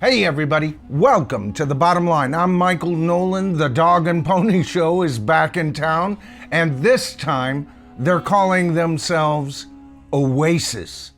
Hey everybody, welcome to The Bottom Line. I'm Michael Noland. The Dog and Pony Show is back in town, and this time they're calling themselves Oasis.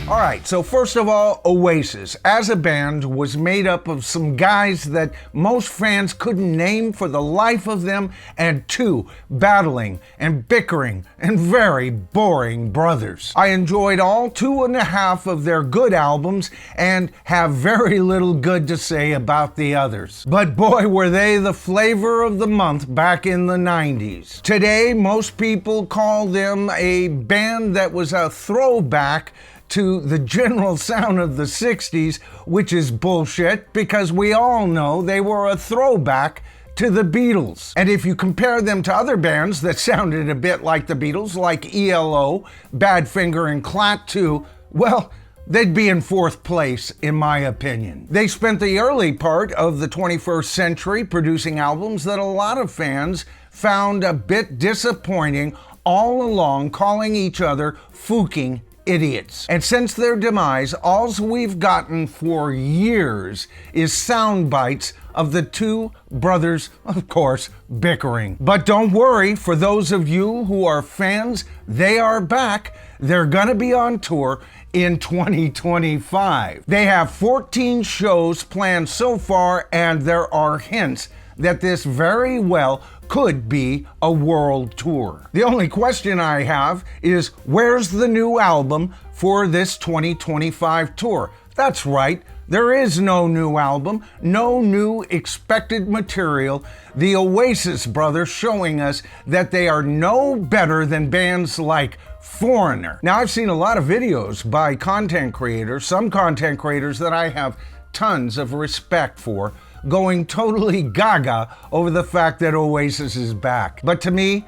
All right, so first of all, Oasis, as a band, was made up of some guys that most fans couldn't name for the life of them, and two battling and bickering and very boring brothers. I enjoyed all 2.5 of their good albums and have very little good to say about the others. But boy, were they the flavor of the month back in the 90s. Today, most people call them a band that was a throwback to the general sound of the 60s, which is bullshit because we all know they were a throwback to the Beatles. And if you compare them to other bands that sounded a bit like the Beatles, like ELO, Badfinger, and Klaatu, well, they'd be in 4th place, in my opinion. They spent the early part of the 21st century producing albums that a lot of fans found a bit disappointing, all along calling each other fucking idiots. And since their demise, all we've gotten for years is sound bites of the two brothers, of course, bickering. But don't worry, for those of you who are fans, they are back. They're gonna be on tour in 2025. They have 14 shows planned so far, and there are hints that this very well could be a world tour. The only question I have is, where's the new album for this 2025 tour? That's right, there is no new album, no new expected material. The Oasis brothers showing us that they are no better than bands like Foreigner. Now, I've seen a lot of videos by content creators, some content creators that I have tons of respect for, going totally gaga over the fact that Oasis is back. But to me,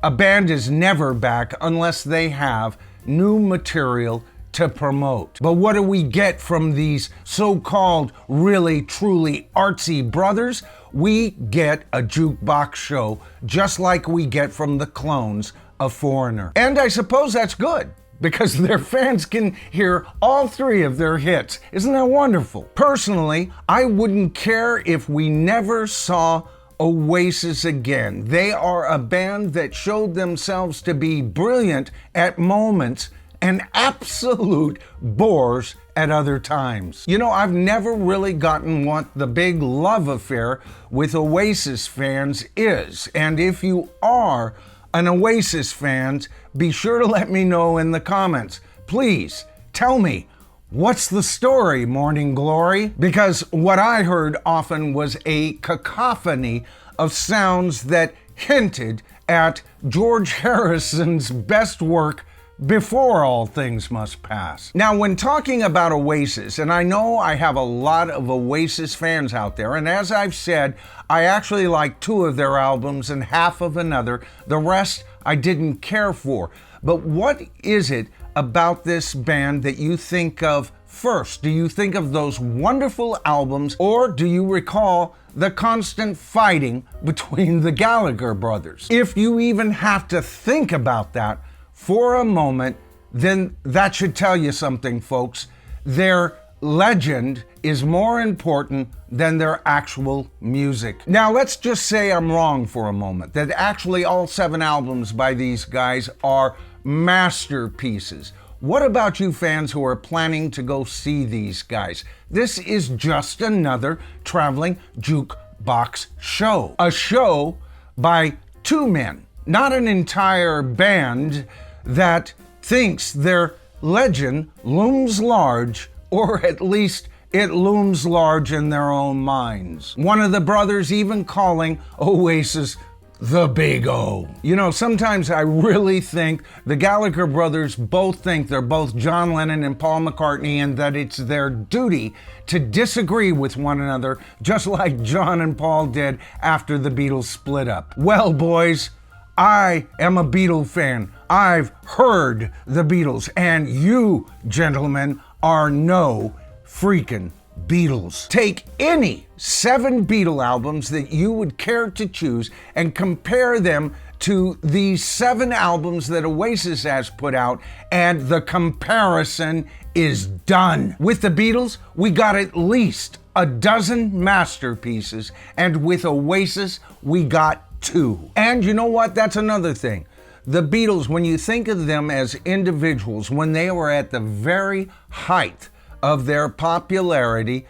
a band is never back unless they have new material to promote. But what do we get from these so-called really truly artsy brothers? We get a jukebox show, just like we get from the clones of Foreigner. And I suppose that's good, because their fans can hear all 3 of their hits. Isn't that wonderful? Personally, I wouldn't care if we never saw Oasis again. They are a band that showed themselves to be brilliant at moments and absolute bores at other times. You know, I've never really gotten what the big love affair with Oasis fans is. And if you are an Oasis fan, be sure to let me know in the comments. Please tell me, what's the story, Morning Glory? Because what I heard often was a cacophony of sounds that hinted at George Harrison's best work before All Things Must Pass. Now, when talking about Oasis, and I know I have a lot of Oasis fans out there, and as I've said, I actually like 2 of their albums and half of another. The rest I didn't care for. But what is it about this band that you think of first? Do you think of those wonderful albums, or do you recall the constant fighting between the Gallagher brothers? If you even have to think about that for a moment, then that should tell you something, folks. Their legend is more important than their actual music. Now, let's just say I'm wrong for a moment, that actually all 7 albums by these guys are masterpieces. What about you fans who are planning to go see these guys? This is just another traveling jukebox show. A show by 2 men, not an entire band that thinks their legend looms large, or at least it looms large in their own minds. One of the brothers even calling Oasis the Big O. You know, sometimes I really think the Gallagher brothers both think they're both John Lennon and Paul McCartney, and that it's their duty to disagree with one another, just like John and Paul did after the Beatles split up. Well, boys, I am a Beatle fan. I've heard the Beatles, and you, gentlemen, are no freaking Beatles. Take any 7 Beatle albums that you would care to choose and compare them to these 7 albums that Oasis has put out, and the comparison is done. With the Beatles, we got at least a dozen masterpieces, and with Oasis, we got 2. And you know what? That's another thing. The Beatles, when you think of them as individuals, when they were at the very height of their popularity,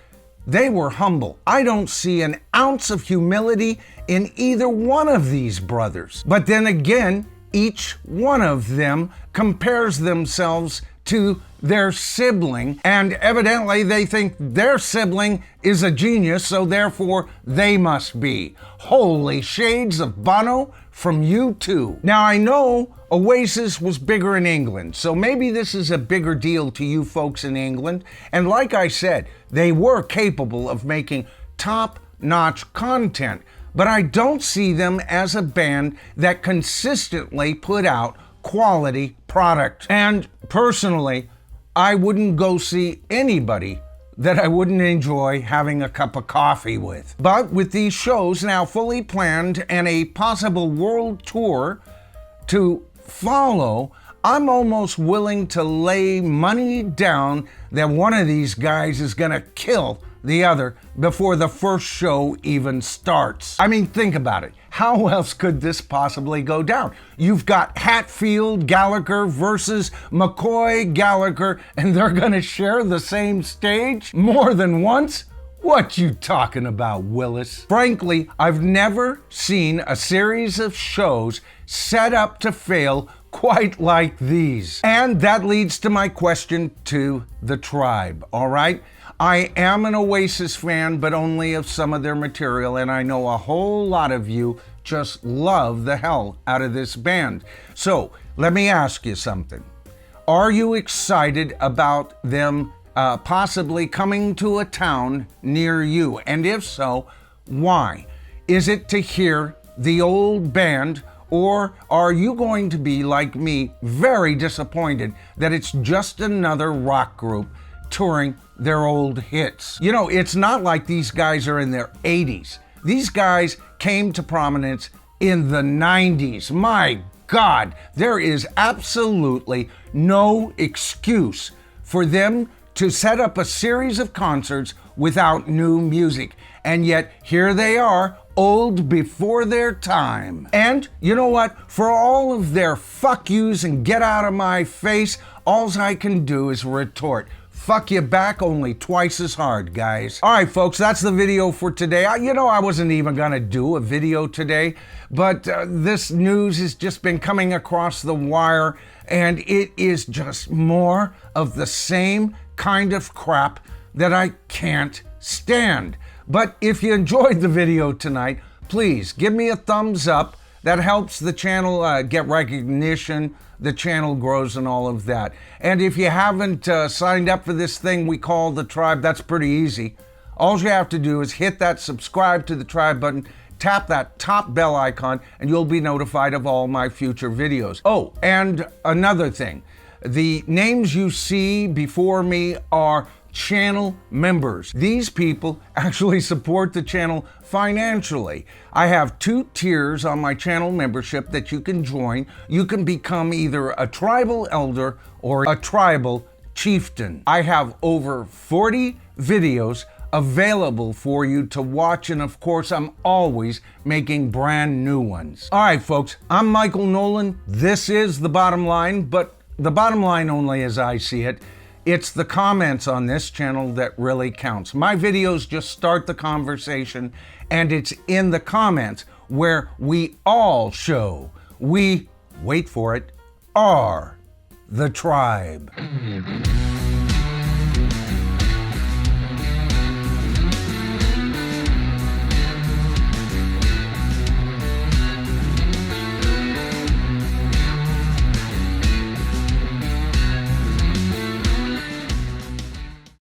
they were humble. I don't see an ounce of humility in either one of these brothers. But then again, each one of them compares themselves to their sibling, and evidently they think their sibling is a genius, so therefore they must be. Holy shades of Bono from U2. Now I know Oasis was bigger in England, so maybe this is a bigger deal to you folks in England, and like I said, they were capable of making top-notch content, but I don't see them as a band that consistently put out quality product. And personally, I wouldn't go see anybody that I wouldn't enjoy having a cup of coffee with. But with these shows now fully planned and a possible world tour to follow, I'm almost willing to lay money down that one of these guys is gonna kill the other before the first show even starts. I mean, think about it. How else could this possibly go down? You've got Hatfield Gallagher versus McCoy Gallagher, and they're gonna share the same stage more than once? What you talking about, Willis? Frankly, I've never seen a series of shows set up to fail quite like these. And that leads to my question to the tribe, all right? I am an Oasis fan, but only of some of their material, and I know a whole lot of you just love the hell out of this band. So, let me ask you something. Are you excited about them possibly coming to a town near you? And if so, why? Is it to hear the old band, or are you going to be, like me, very disappointed that it's just another rock group touring their old hits? You know, it's not like these guys are in their 80s. These guys came to prominence in the 90s. My God, there is absolutely no excuse for them to set up a series of concerts without new music. And yet, here they are, old before their time. And you know what? For all of their fuck yous and get out of my face, all I can do is retort. Fuck you back, only twice as hard, guys. All right, folks, that's the video for today. I wasn't even gonna do a video today, but this news has just been coming across the wire, and it is just more of the same kind of crap that I can't stand. But if you enjoyed the video tonight, please give me a thumbs up. That helps the channel get recognition, the channel grows and all of that. And if you haven't signed up for this thing we call the Tribe, that's pretty easy. All you have to do is hit that subscribe to the Tribe button, tap that top bell icon, and you'll be notified of all my future videos. Oh, and another thing. The names you see before me are channel members. These people actually support the channel financially. I have 2 tiers on my channel membership that you can join. You can become either a tribal elder or a tribal chieftain. I have over 40 videos available for you to watch, and of course I'm always making brand new ones. All right, folks, I'm Michael Noland. This is The Bottom Line, but the bottom line only as I see it. It's the comments on this channel that really counts. My videos just start the conversation, and it's in the comments where we all show we, wait for it, are the Tribe.